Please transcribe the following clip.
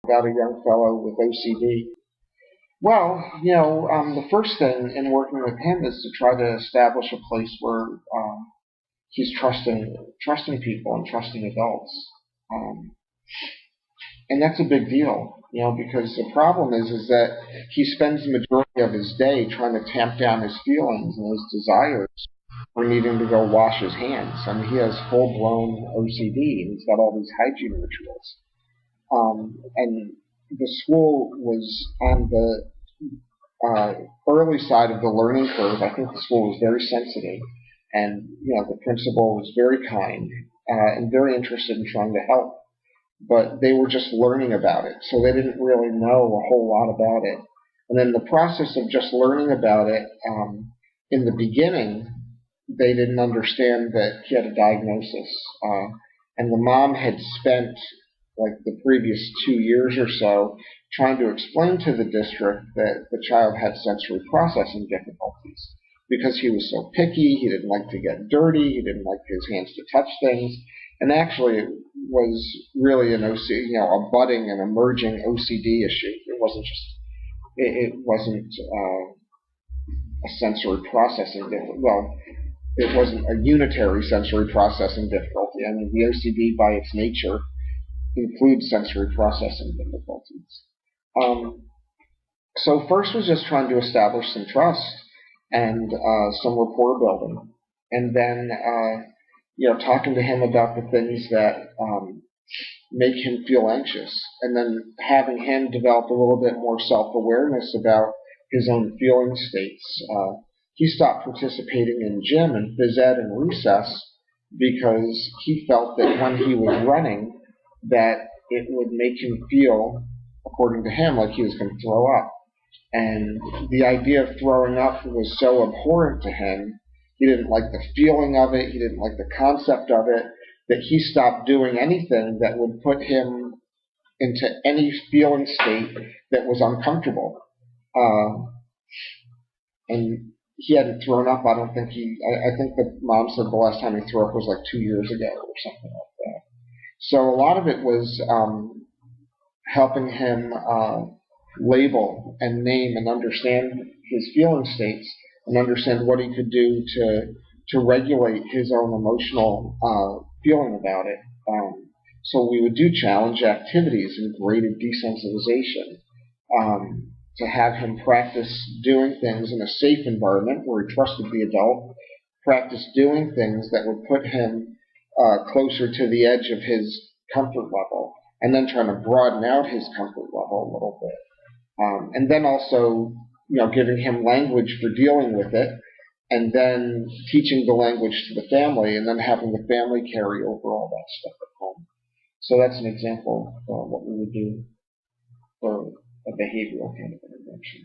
about a young fellow with OCD? Well, the first thing in working with him is to try to establish a place where he's trusting people and trusting adults. Um, and that's a big deal, because the problem is that he spends the majority of his day trying to tamp down his feelings and his desires for needing to go wash his hands. I mean, he has full-blown OCD, and he's got all these hygiene rituals. And the school was on the early side of the learning curve. I think the school was very sensitive, and the principal was very kind and very interested in trying to help. But they were just learning about it, so they didn't really know a whole lot about it. And then the process of just learning about it, in the beginning, they didn't understand that he had a diagnosis, and the mom had spent like the previous 2 years or so trying to explain to the district that the child had sensory processing difficulties because he was so picky, he didn't like to get dirty, he didn't like his hands to touch things, and actually it was really an a budding and emerging OCD issue. It wasn't just, it wasn't a sensory processing difficulty. Well, it wasn't a unitary sensory processing difficulty. I mean, the OCD by its nature includes sensory processing difficulties. So first was just trying to establish some trust and some rapport building, and then talking to him about the things that make him feel anxious, and then having him develop a little bit more self-awareness about his own feeling states. He stopped participating in gym and phys ed and recess because he felt that when he was running, that it would make him feel, according to him, like he was going to throw up. And the idea of throwing up was so abhorrent to him, he didn't like the feeling of it, he didn't like the concept of it, that he stopped doing anything that would put him into any feeling state that was uncomfortable. And he hadn't thrown up, I don't think I think the mom said the last time he threw up was like 2 years ago or something like that. So a lot of it was helping him label and name and understand his feeling states and understand what he could do to regulate his own emotional feeling about it. So we would do challenge activities and graded desensitization to have him practice doing things in a safe environment where he trusted the adult, practice doing things that would put him closer to the edge of his comfort level, and then trying to broaden out his comfort level a little bit. And then also, giving him language for dealing with it, and then teaching the language to the family, and then having the family carry over all that stuff at home. So that's an example of what we would do for a behavioral kind of intervention.